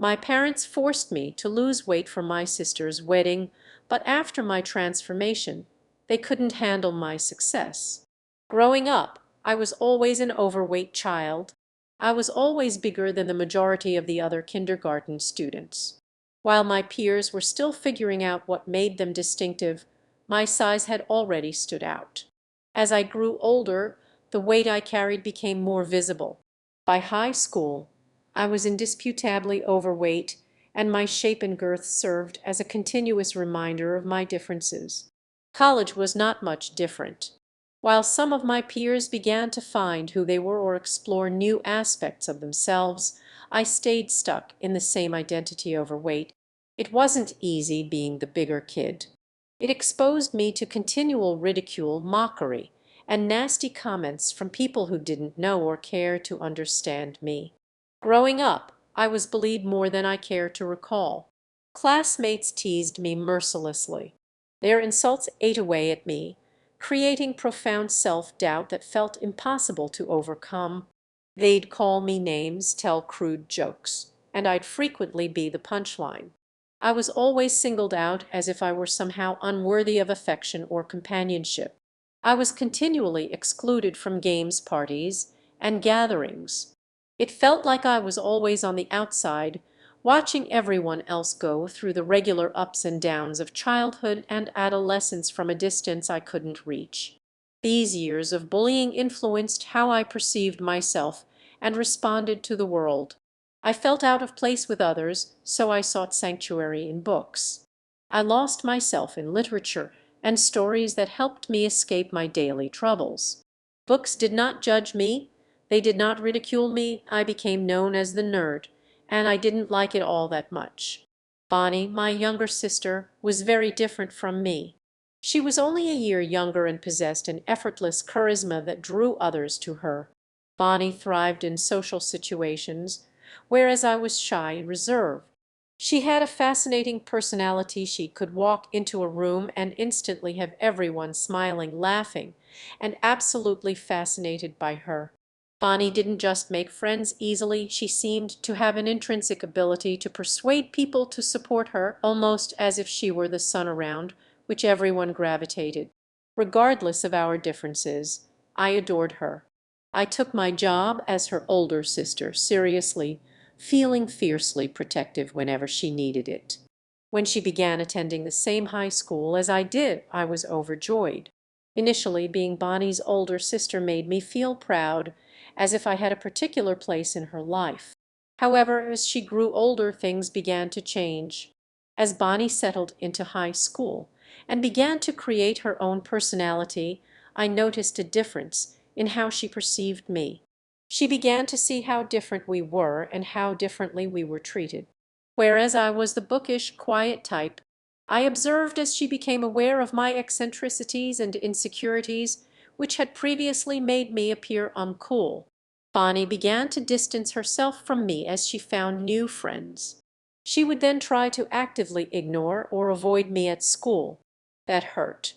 My parents forced me to lose weight for my sister's wedding, but after my transformation, they couldn't handle my success. Growing up, I was always an overweight child. I was always bigger than the majority of the other kindergarten students. While my peers were still figuring out what made them distinctive, my size had already stood out. As I grew older, the weight I carried became more visible. By high school, I was indisputably overweight, and my shape and girth served as a continuous reminder of my differences. College was not much different. While some of my peers began to find who they were or explore new aspects of themselves, I stayed stuck in the same identity overweight. It wasn't easy being the bigger kid. It exposed me to continual ridicule, mockery, and nasty comments from people who didn't know or care to understand me. Growing up, I was bullied more than I care to recall. Classmates teased me mercilessly. Their insults ate away at me, creating profound self-doubt that felt impossible to overcome. They'd call me names, tell crude jokes, and I'd frequently be the punchline. I was always singled out as if I were somehow unworthy of affection or companionship. I was continually excluded from games, parties, and gatherings. It felt like I was always on the outside, watching everyone else go through the regular ups and downs of childhood and adolescence from a distance I couldn't reach. These years of bullying influenced how I perceived myself and responded to the world. I felt out of place with others, so I sought sanctuary in books. I lost myself in literature and stories that helped me escape my daily troubles. Books did not judge me, they did not ridicule me. I became known as the nerd, and I didn't like it all that much. Bonnie, my younger sister, was very different from me. She was only a year younger and possessed an effortless charisma that drew others to her. Bonnie thrived in social situations, whereas I was shy and reserved. She had a fascinating personality. She could walk into a room and instantly have everyone smiling, laughing, and absolutely fascinated by her. Bonnie didn't just make friends easily, she seemed to have an intrinsic ability to persuade people to support her, almost as if she were the sun around which everyone gravitated. Regardless of our differences, I adored her. I took my job as her older sister seriously, feeling fiercely protective whenever she needed it. When she began attending the same high school as I did, I was overjoyed. Initially, being Bonnie's older sister made me feel proud, as if I had a particular place in her life. However, as she grew older, things began to change. As Bonnie settled into high school and began to create her own personality, I noticed a difference in how she perceived me. She began to see how different we were and how differently we were treated. Whereas I was the bookish, quiet type, I observed as she became aware of my eccentricities and insecurities, which had previously made me appear uncool. Bonnie began to distance herself from me as she found new friends. She would then try to actively ignore or avoid me at school. That hurt.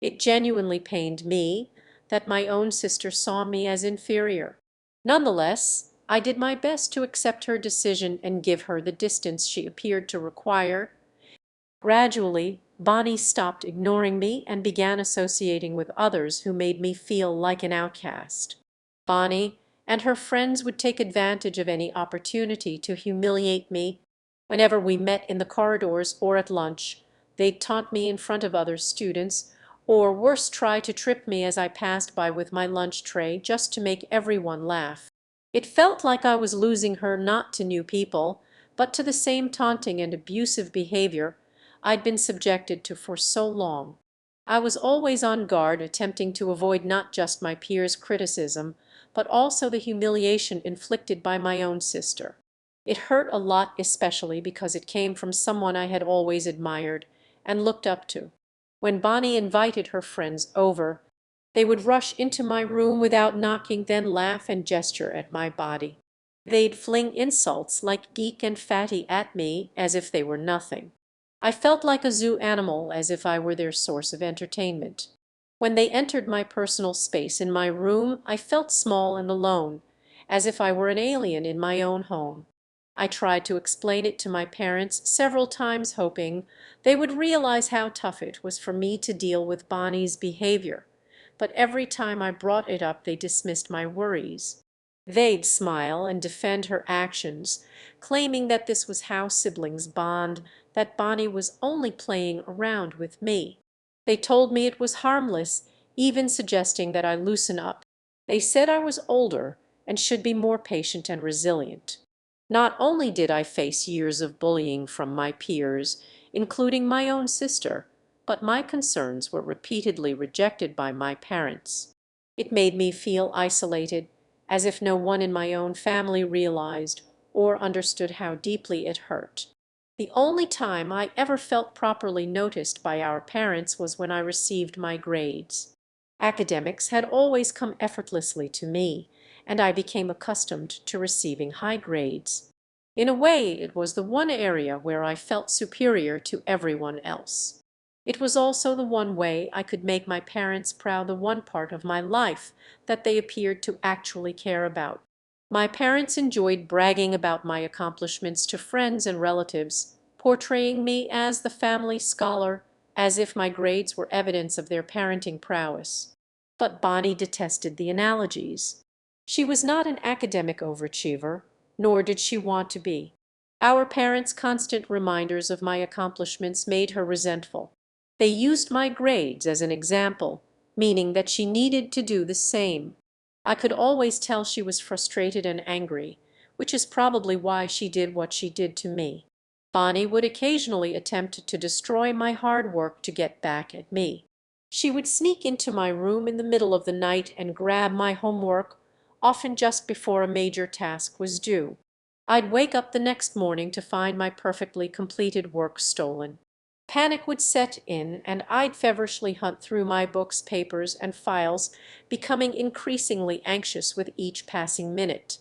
It genuinely pained me that my own sister saw me as inferior. Nonetheless, I did my best to accept her decision and give her the distance she appeared to require. Gradually, Bonnie stopped ignoring me and began associating with others who made me feel like an outcast. Bonnie and her friends would take advantage of any opportunity to humiliate me. Whenever we met in the corridors or at lunch, they'd taunt me in front of other students, or worse, try to trip me as I passed by with my lunch tray just to make everyone laugh. It felt like I was losing her not to new people, but to the same taunting and abusive behavior I'd been subjected to for so long. I was always on guard, attempting to avoid not just my peers' criticism, but also the humiliation inflicted by my own sister. It hurt a lot, especially because it came from someone I had always admired and looked up to. When Bonnie invited her friends over, they would rush into my room without knocking, then laugh and gesture at my body. They'd fling insults like geek and fatty at me as if they were nothing. I felt like a zoo animal, as if I were their source of entertainment. When they entered my personal space in my room, I felt small and alone, as if I were an alien in my own home. I tried to explain it to my parents several times, hoping they would realize how tough it was for me to deal with Bonnie's behavior, but every time I brought it up they dismissed my worries. They'd smile and defend her actions, claiming that this was how siblings bond, that Bonnie was only playing around with me. They told me it was harmless, even suggesting that I loosen up. They said I was older and should be more patient and resilient. Not only did I face years of bullying from my peers, including my own sister, but my concerns were repeatedly rejected by my parents. It made me feel isolated, as if no one in my own family realized or understood how deeply it hurt. The only time I ever felt properly noticed by our parents was when I received my grades. Academics had always come effortlessly to me, and I became accustomed to receiving high grades. In a way, it was the one area where I felt superior to everyone else. It was also the one way I could make my parents proud, the one part of my life that they appeared to actually care about. My parents enjoyed bragging about my accomplishments to friends and relatives, portraying me as the family scholar, as if my grades were evidence of their parenting prowess. But Bonnie detested the analogies. She was not an academic overachiever, nor did she want to be. Our parents' constant reminders of my accomplishments made her resentful. They used my grades as an example, meaning that she needed to do the same. I could always tell she was frustrated and angry, which is probably why she did what she did to me. Bonnie would occasionally attempt to destroy my hard work to get back at me. She would sneak into my room in the middle of the night and grab my homework, often just before a major task was due. I'd wake up the next morning to find my perfectly completed work stolen. Panic would set in, and I'd feverishly hunt through my books, papers, and files, becoming increasingly anxious with each passing minute.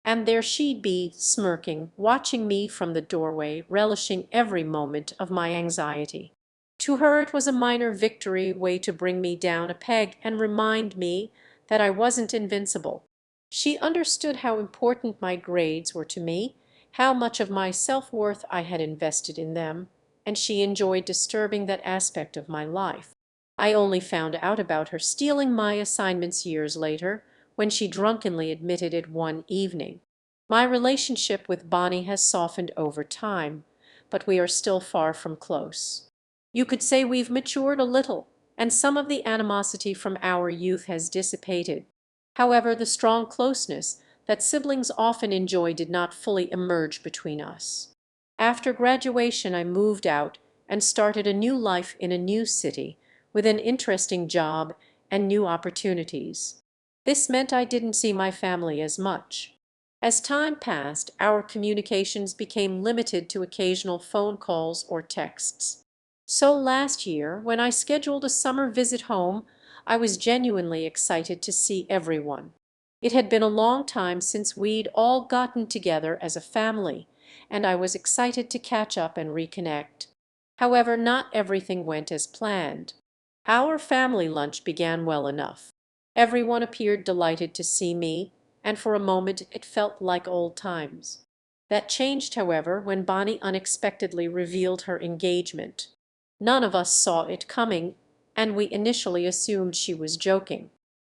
And there she'd be, smirking, watching me from the doorway, relishing every moment of my anxiety. To her it was a minor victory, way to bring me down a peg and remind me that I wasn't invincible. She understood how important my grades were to me, how much of my self-worth I had invested in them, and she enjoyed disturbing that aspect of my life. I only found out about her stealing my assignments years later, when she drunkenly admitted it one evening. My relationship with Bonnie has softened over time, but we are still far from close. You could say we've matured a little, and some of the animosity from our youth has dissipated. However, the strong closeness that siblings often enjoy did not fully emerge between us. After graduation, I moved out and started a new life in a new city with an interesting job and new opportunities. This meant I didn't see my family as much. As time passed, our communications became limited to occasional phone calls or texts. So last year, when I scheduled a summer visit home, I was genuinely excited to see everyone. It had been a long time since we'd all gotten together as a family, and I was excited to catch up and reconnect. However, not everything went as planned. Our family lunch began well enough. Everyone appeared delighted to see me, and for a moment it felt like old times. That changed, however, when Bonnie unexpectedly revealed her engagement. None of us saw it coming, and we initially assumed she was joking.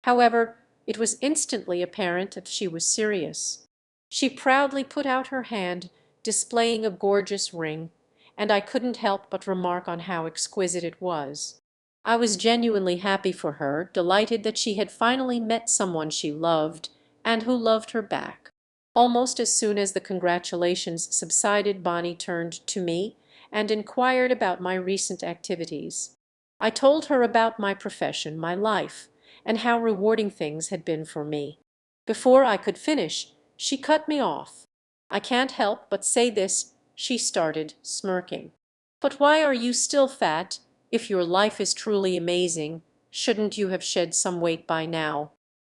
However, it was instantly apparent that she was serious. She proudly put out her hand, displaying a gorgeous ring, and I couldn't help but remark on how exquisite it was. I was genuinely happy for her, delighted that she had finally met someone she loved, and who loved her back. Almost as soon as the congratulations subsided, Bonnie turned to me and inquired about my recent activities. I told her about my profession, my life, and how rewarding things had been for me. Before I could finish, she cut me off. "I can't help but say this," she started, smirking. "But why are you still fat? If your life is truly amazing, shouldn't you have shed some weight by now?"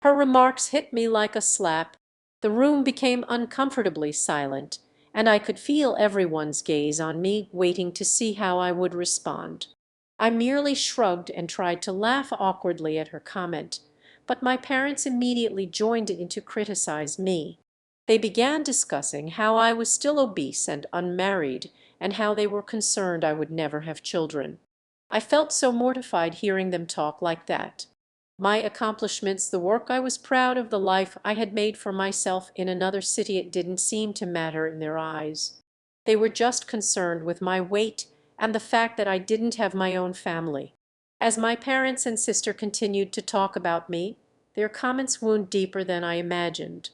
Her remarks hit me like a slap. The room became uncomfortably silent, and I could feel everyone's gaze on me, waiting to see how I would respond. I merely shrugged and tried to laugh awkwardly at her comment, but my parents immediately joined in to criticize me. They began discussing how I was still obese and unmarried, and how they were concerned I would never have children. I felt so mortified hearing them talk like that. My accomplishments, the work I was proud of, the life I had made for myself in another city, it didn't seem to matter in their eyes. They were just concerned with my weight and the fact that I didn't have my own family. As my parents and sister continued to talk about me, their comments wound deeper than I imagined.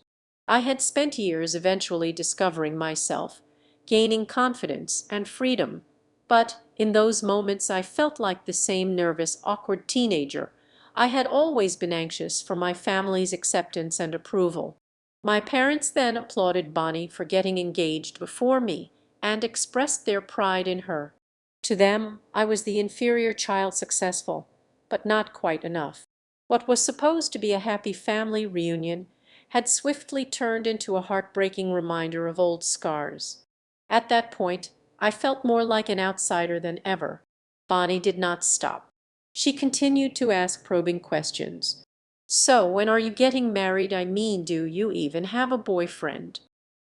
I had spent years eventually discovering myself, gaining confidence and freedom, but in those moments I felt like the same nervous, awkward teenager. I had always been anxious for my family's acceptance and approval. My parents then applauded Bonnie for getting engaged before me and expressed their pride in her. To them, I was the inferior child, successful, but not quite enough. What was supposed to be a happy family reunion had swiftly turned into a heartbreaking reminder of old scars. At that point, I felt more like an outsider than ever. Bonnie did not stop. She continued to ask probing questions. "So, when are you getting married? I mean, do you even have a boyfriend?"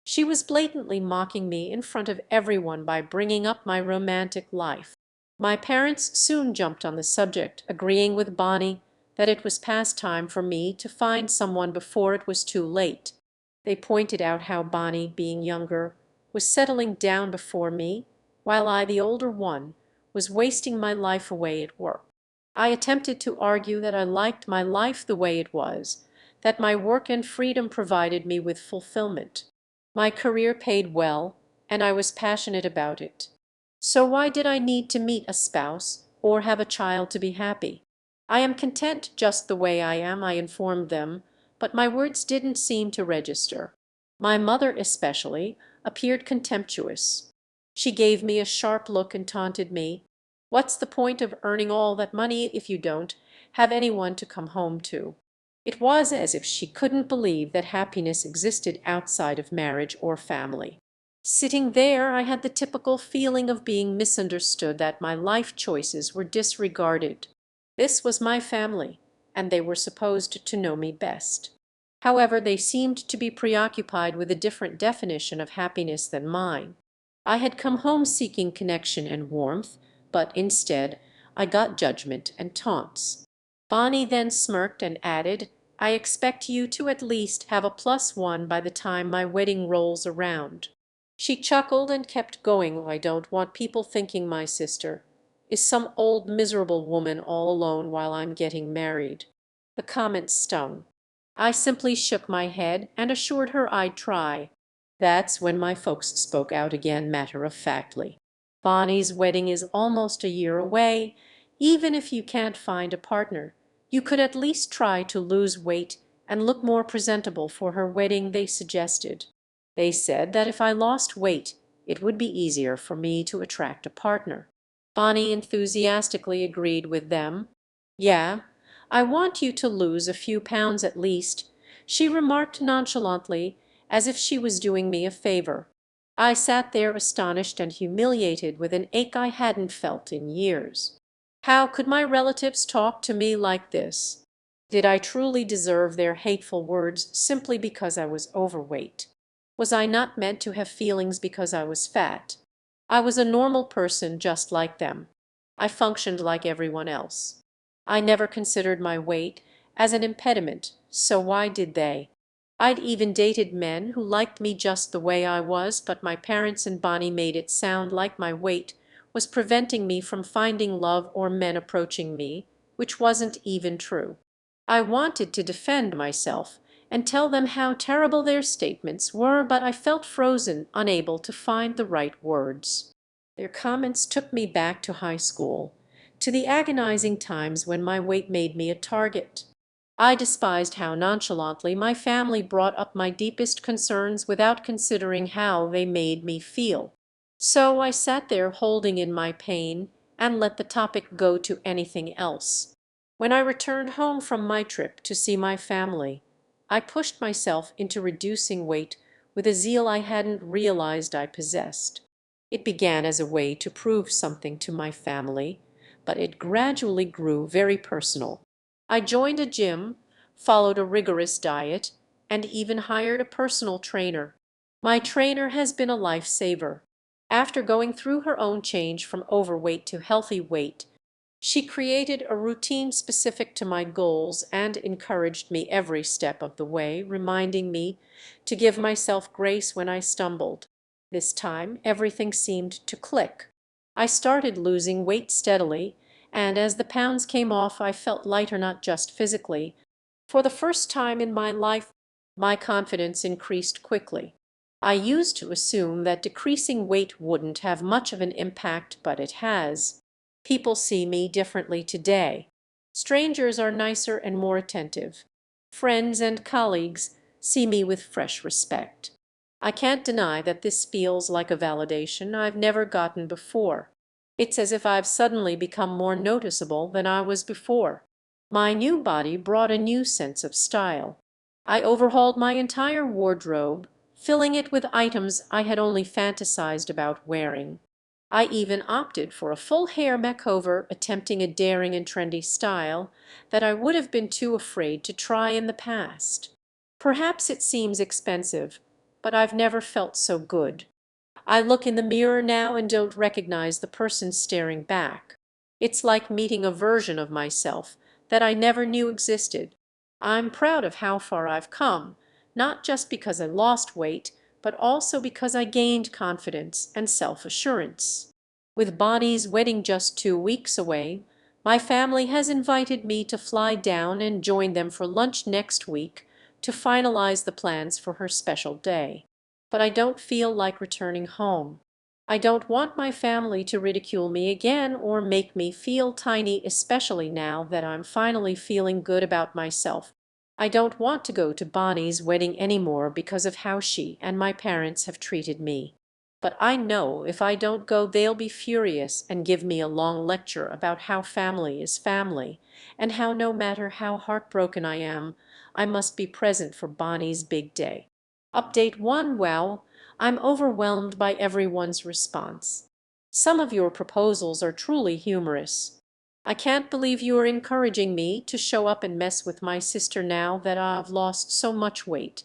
She was blatantly mocking me in front of everyone by bringing up my romantic life. My parents soon jumped on the subject, agreeing with Bonnie that it was past time for me to find someone before it was too late. They pointed out how Bonnie, being younger, was settling down before me, while I, the older one, was wasting my life away at work. I attempted to argue that I liked my life the way it was, that my work and freedom provided me with fulfillment. My career paid well, and I was passionate about it. So why did I need to meet a spouse or have a child to be happy? I am content just the way I am, I informed them, but my words didn't seem to register. My mother especially appeared contemptuous. She gave me a sharp look and taunted me, "What's the point of earning all that money if you don't have anyone to come home to?" It was as if she couldn't believe that happiness existed outside of marriage or family. Sitting there, I had the typical feeling of being misunderstood, that my life choices were disregarded. This was my family, and they were supposed to know me best. However, they seemed to be preoccupied with a different definition of happiness than mine. I had come home seeking connection and warmth, but instead I got judgment and taunts. Bonnie then smirked and added, "I expect you to at least have a +1 by the time my wedding rolls around." She chuckled and kept going. "I don't want people thinking my sister is some old miserable woman all alone while I'm getting married." The comment stung. I simply shook my head and assured her I'd try. That's when my folks spoke out again matter-of-factly. "Bonnie's wedding is almost a year away. Even if you can't find a partner, you could at least try to lose weight and look more presentable for her wedding," they suggested. They said that if I lost weight, it would be easier for me to attract a partner. Bonnie enthusiastically agreed with them. "Yeah, I want you to lose a few pounds at least," she remarked nonchalantly, as if she was doing me a favor. I sat there astonished and humiliated, with an ache I hadn't felt in years. How could my relatives talk to me like this? Did I truly deserve their hateful words simply because I was overweight? Was I not meant to have feelings because I was fat? I was a normal person just like them. I functioned like everyone else. I never considered my weight as an impediment, so why did they? I'd even dated men who liked me just the way I was, but my parents and Bonnie made it sound like my weight was preventing me from finding love or men approaching me, which wasn't even true. I wanted to defend myself and tell them how terrible their statements were, but I felt frozen, unable to find the right words. Their comments took me back to high school, to the agonizing times when my weight made me a target. I despised how nonchalantly my family brought up my deepest concerns without considering how they made me feel. So I sat there holding in my pain and let the topic go to anything else. When I returned home from my trip to see my family, I pushed myself into reducing weight with a zeal I hadn't realized I possessed. It began as a way to prove something to my family, but it gradually grew very personal. I joined a gym, followed a rigorous diet, and even hired a personal trainer. My trainer has been a lifesaver. After going through her own change from overweight to healthy weight, she created a routine specific to my goals and encouraged me every step of the way, reminding me to give myself grace when I stumbled. This time, everything seemed to click. I started losing weight steadily, and as the pounds came off, I felt lighter not just physically. For the first time in my life, my confidence increased quickly. I used to assume that decreasing weight wouldn't have much of an impact, but it has. People see me differently today. Strangers are nicer and more attentive. Friends and colleagues see me with fresh respect. I can't deny that this feels like a validation I've never gotten before. It's as if I've suddenly become more noticeable than I was before. My new body brought a new sense of style. I overhauled my entire wardrobe, filling it with items I had only fantasized about wearing. I even opted for a full hair makeover, attempting a daring and trendy style that I would have been too afraid to try in the past. Perhaps it seems expensive, but I've never felt so good. I look in the mirror now and don't recognize the person staring back. It's like meeting a version of myself that I never knew existed. I'm proud of how far I've come, not just because I lost weight, but also because I gained confidence and self-assurance. With Bonnie's wedding just 2 weeks away, my family has invited me to fly down and join them for lunch next week to finalize the plans for her special day. But I don't feel like returning home. I don't want my family to ridicule me again or make me feel tiny, especially now that I'm finally feeling good about myself. I don't want to go to Bonnie's wedding anymore because of how she and my parents have treated me. But I know if I don't go, they'll be furious and give me a long lecture about how family is family, and how no matter how heartbroken I am, I must be present for Bonnie's big day. Update 1. Wow, I'm overwhelmed by everyone's response. Some of your proposals are truly humorous. I can't believe you are encouraging me to show up and mess with my sister now that I've lost so much weight.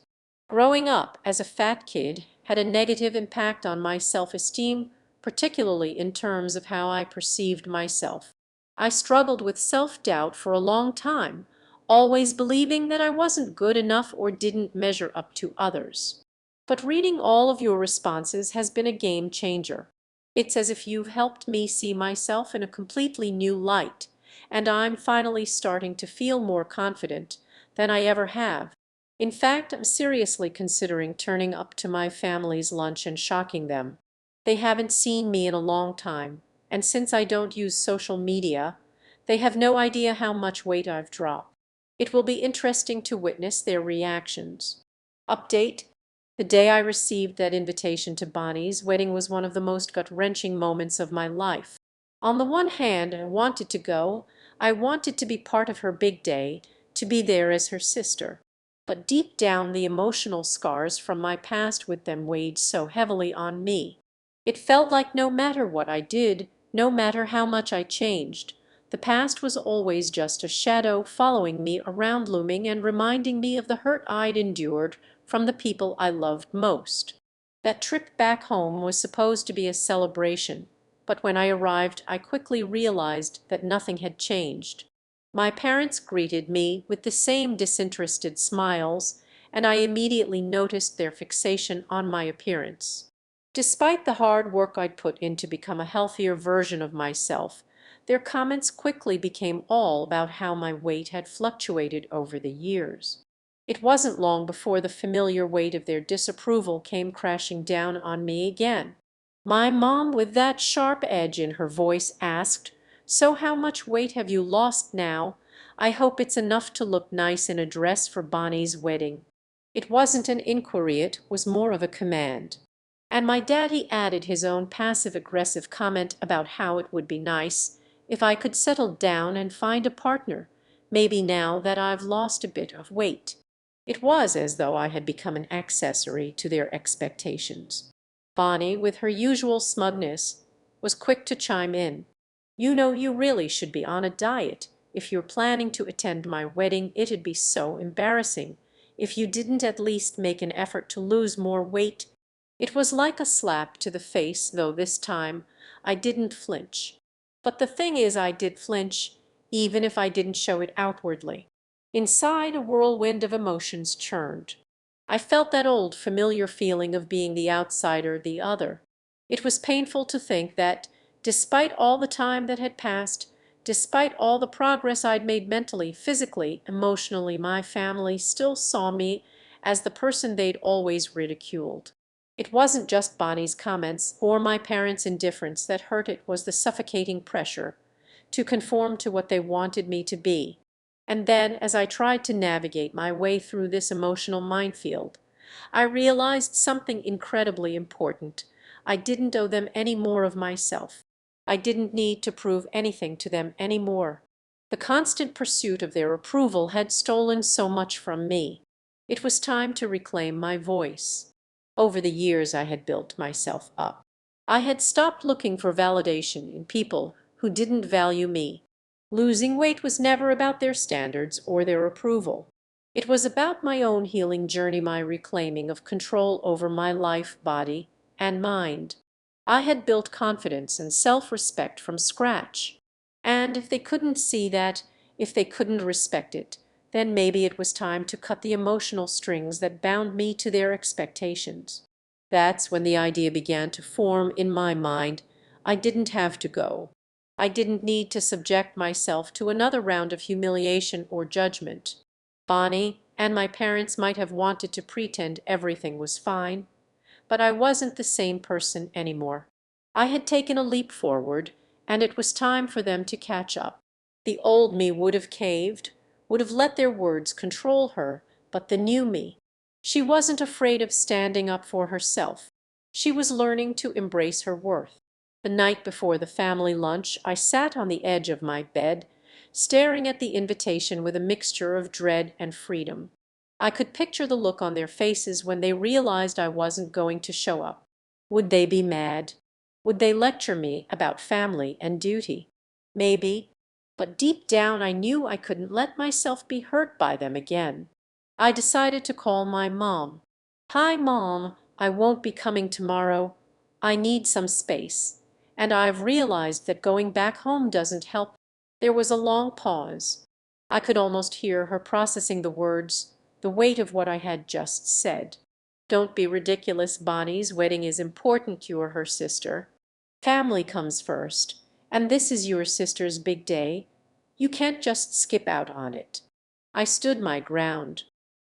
Growing up as a fat kid had a negative impact on my self-esteem, particularly in terms of how I perceived myself. I struggled with self-doubt for a long time, always believing that I wasn't good enough or didn't measure up to others. But reading all of your responses has been a game changer. It's as if you've helped me see myself in a completely new light, and I'm finally starting to feel more confident than I ever have. In fact, I'm seriously considering turning up to my family's lunch and shocking them. They haven't seen me in a long time, and since I don't use social media, they have no idea how much weight I've dropped. It will be interesting to witness their reactions. Update: the day I received that invitation to Bonnie's wedding was one of the most gut-wrenching moments of my life. On the one hand, I wanted to go. I wanted to be part of her big day, to be there as her sister. But deep down, the emotional scars from my past with them weighed so heavily on me. It felt like no matter what I did, no matter how much I changed, the past was always just a shadow following me around, looming and reminding me of the hurt I'd endured from the people I loved most. That trip back home was supposed to be a celebration, but when I arrived, I quickly realized that nothing had changed. My parents greeted me with the same disinterested smiles, and I immediately noticed their fixation on my appearance. Despite the hard work I'd put in to become a healthier version of myself, their comments quickly became all about how my weight had fluctuated over the years. It wasn't long before the familiar weight of their disapproval came crashing down on me again. My mom, with that sharp edge in her voice, asked, "So how much weight have you lost now? I hope it's enough to look nice in a dress for Bonnie's wedding." It wasn't an inquiry, it was more of a command. And my daddy added his own passive-aggressive comment about how it would be nice if I could settle down and find a partner, maybe now that I've lost a bit of weight. It was as though I had become an accessory to their expectations. Bonnie, with her usual smugness, was quick to chime in. "You know, you really should be on a diet. If you're planning to attend my wedding, it'd be so embarrassing if you didn't at least make an effort to lose more weight. It was like a slap to the face, though this time I didn't flinch. But the thing is, I did flinch, even if I didn't show it outwardly. Inside, a whirlwind of emotions churned. I felt that old familiar feeling of being the outsider, the other. It was painful to think that, despite all the time that had passed, despite all the progress I'd made mentally, physically, emotionally, my family still saw me as the person they'd always ridiculed. It wasn't just Bonnie's comments or my parents' indifference that hurt, it was the suffocating pressure to conform to what they wanted me to be. And then, as I tried to navigate my way through this emotional minefield, I realized something incredibly important. I didn't owe them any more of myself. I didn't need to prove anything to them any more. The constant pursuit of their approval had stolen so much from me. It was time to reclaim my voice. Over the years I had built myself up. I had stopped looking for validation in people who didn't value me. Losing weight was never about their standards or their approval. It was about my own healing journey, my reclaiming of control over my life, body, and mind. I had built confidence and self-respect from scratch. And if they couldn't see that, if they couldn't respect it, then maybe it was time to cut the emotional strings that bound me to their expectations. That's when the idea began to form in my mind. I didn't have to go. I didn't need to subject myself to another round of humiliation or judgment. Bonnie and my parents might have wanted to pretend everything was fine, but I wasn't the same person anymore. I had taken a leap forward, and it was time for them to catch up. The old me would have caved, would have let their words control her, but the new me, she wasn't afraid of standing up for herself. She was learning to embrace her worth. The night before the family lunch, I sat on the edge of my bed, staring at the invitation with a mixture of dread and freedom. I could picture the look on their faces when they realized I wasn't going to show up. Would they be mad? Would they lecture me about family and duty? Maybe, but deep down I knew I couldn't let myself be hurt by them again. I decided to call my mom. "Hi, Mom, I won't be coming tomorrow. I need some space. And I've realized that going back home doesn't help." There was a long pause. I could almost hear her processing the words, the weight of what I had just said. "Don't be ridiculous. Bonnie's wedding is important. You're her sister. Family comes first, and this is your sister's big day. You can't just skip out on it." I stood my ground.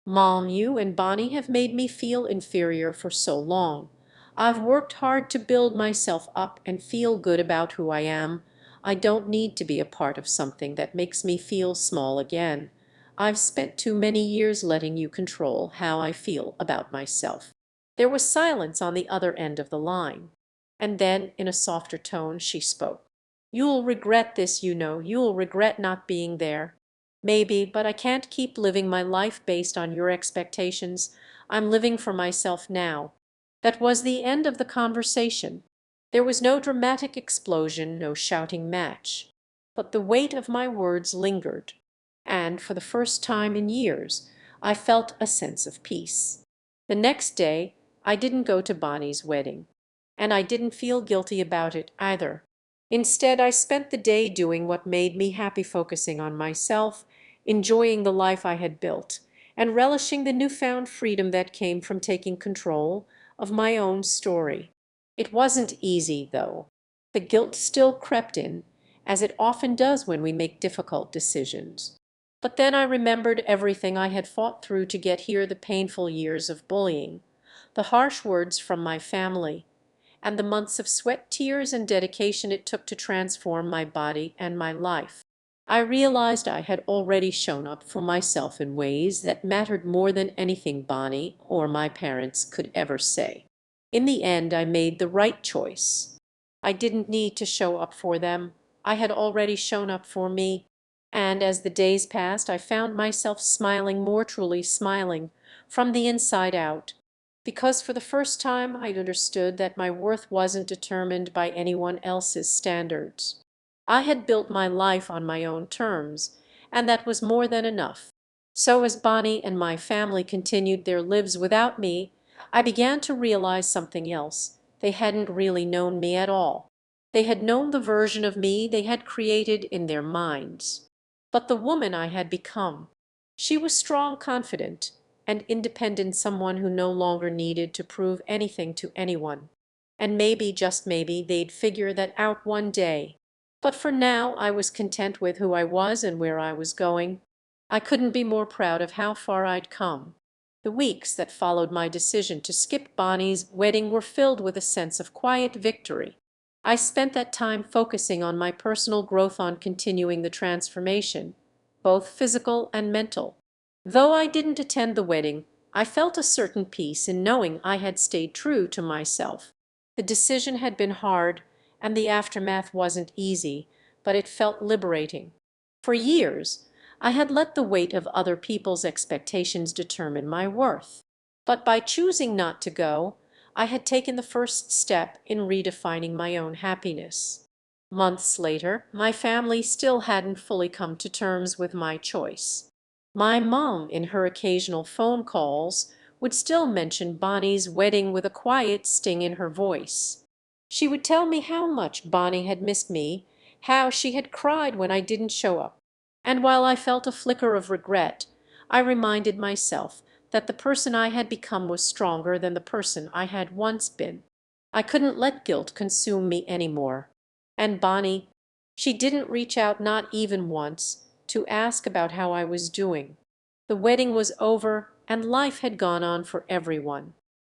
"Mom, you and Bonnie have made me feel inferior for so long. I've worked hard to build myself up and feel good about who I am. I don't need to be a part of something that makes me feel small again. I've spent too many years letting you control how I feel about myself." There was silence on the other end of the line. And then, in a softer tone, she spoke. "You'll regret this, you know. You'll regret not being there. Maybe, but I can't keep living my life based on your expectations. I'm living for myself now." That was the end of the conversation. There was no dramatic explosion, no shouting match. But the weight of my words lingered, and for the first time in years I felt a sense of peace. The next day I didn't go to Bonnie's wedding, and I didn't feel guilty about it either. Instead, I spent the day doing what made me happy, focusing on myself, enjoying the life I had built, and relishing the newfound freedom that came from taking control of my own story. It wasn't easy, though. The guilt still crept in, as it often does when we make difficult decisions. But then I remembered everything I had fought through to get here, the painful years of bullying, the harsh words from my family, and the months of sweat, tears, and dedication it took to transform my body and my life. I realized I had already shown up for myself in ways that mattered more than anything Bonnie or my parents could ever say. In the end, I made the right choice. I didn't need to show up for them. I had already shown up for me. And as the days passed, I found myself smiling, more truly smiling, from the inside out, because for the first time I understood that my worth wasn't determined by anyone else's standards. I had built my life on my own terms, and that was more than enough. So as Bonnie and my family continued their lives without me, I began to realize something else. They hadn't really known me at all. They had known the version of me they had created in their minds. But the woman I had become, she was strong, confident, and independent, someone who no longer needed to prove anything to anyone. And maybe, just maybe, they'd figure that out one day. But for now, I was content with who I was and where I was going. I couldn't be more proud of how far I'd come. The weeks that followed my decision to skip Bonnie's wedding were filled with a sense of quiet victory. I spent that time focusing on my personal growth, on continuing the transformation, both physical and mental. Though I didn't attend the wedding, I felt a certain peace in knowing I had stayed true to myself. The decision had been hard, and the aftermath wasn't easy, but it felt liberating. For years, I had let the weight of other people's expectations determine my worth. But by choosing not to go, I had taken the first step in redefining my own happiness. Months later, my family still hadn't fully come to terms with my choice. My mom, in her occasional phone calls, would still mention Bonnie's wedding with a quiet sting in her voice. She would tell me how much Bonnie had missed me, how she had cried when I didn't show up. And while I felt a flicker of regret, I reminded myself that the person I had become was stronger than the person I had once been. I couldn't let guilt consume me anymore. And Bonnie, she didn't reach out, not even once, to ask about how I was doing. The wedding was over and life had gone on for everyone.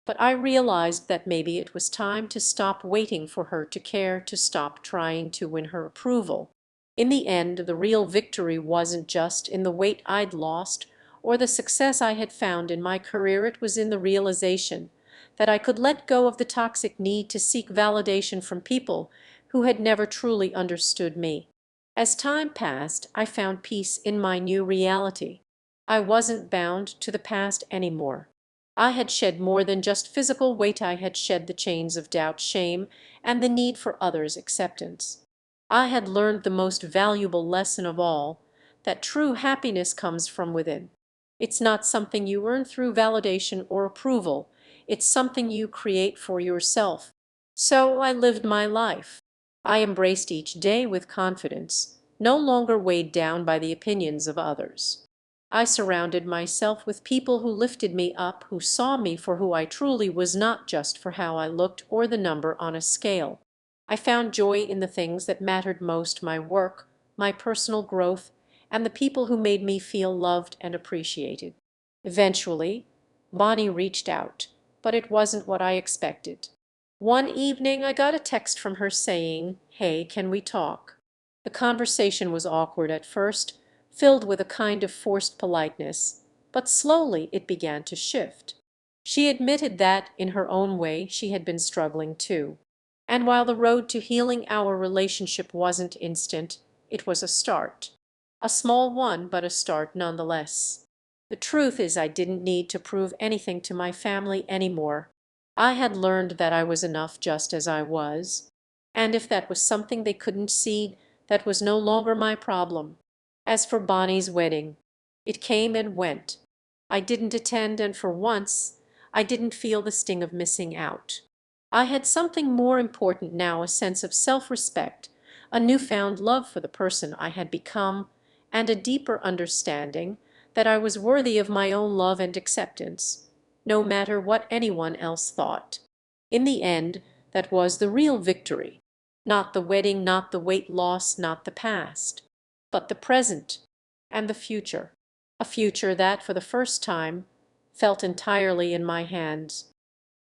But I realized that maybe it was time to stop waiting for her to care, to stop trying to win her approval. In the end, the real victory wasn't just in the weight I'd lost or the success I had found in my career. It was in the realization that I could let go of the toxic need to seek validation from people who had never truly understood me. As time passed, I found peace in my new reality. I wasn't bound to the past anymore. I had shed more than just physical weight. I had shed the chains of doubt, shame, and the need for others' acceptance. I had learned the most valuable lesson of all, that true happiness comes from within. It's not something you earn through validation or approval. It's something you create for yourself. So I lived my life. I embraced each day with confidence, no longer weighed down by the opinions of others. I surrounded myself with people who lifted me up, who saw me for who I truly was, not just for how I looked or the number on a scale. I found joy in the things that mattered most: my work, my personal growth, and the people who made me feel loved and appreciated. Eventually, Bonnie reached out, but it wasn't what I expected. One evening, I got a text from her saying, "Hey, can we talk?" The conversation was awkward at first, filled with a kind of forced politeness, but slowly it began to shift. She admitted that, in her own way, she had been struggling too. And while the road to healing our relationship wasn't instant, it was a start. A small one, but a start nonetheless. The truth is, I didn't need to prove anything to my family anymore. I had learned that I was enough just as I was. And if that was something they couldn't see, that was no longer my problem. As for Bonnie's wedding, it came and went. I didn't attend, and for once, I didn't feel the sting of missing out. I had something more important now, a sense of self-respect, a newfound love for the person I had become, and a deeper understanding that I was worthy of my own love and acceptance, no matter what anyone else thought. In the end, that was the real victory. Not the wedding, not the weight loss, not the past, but the present and the future. A future that, for the first time, felt entirely in my hands.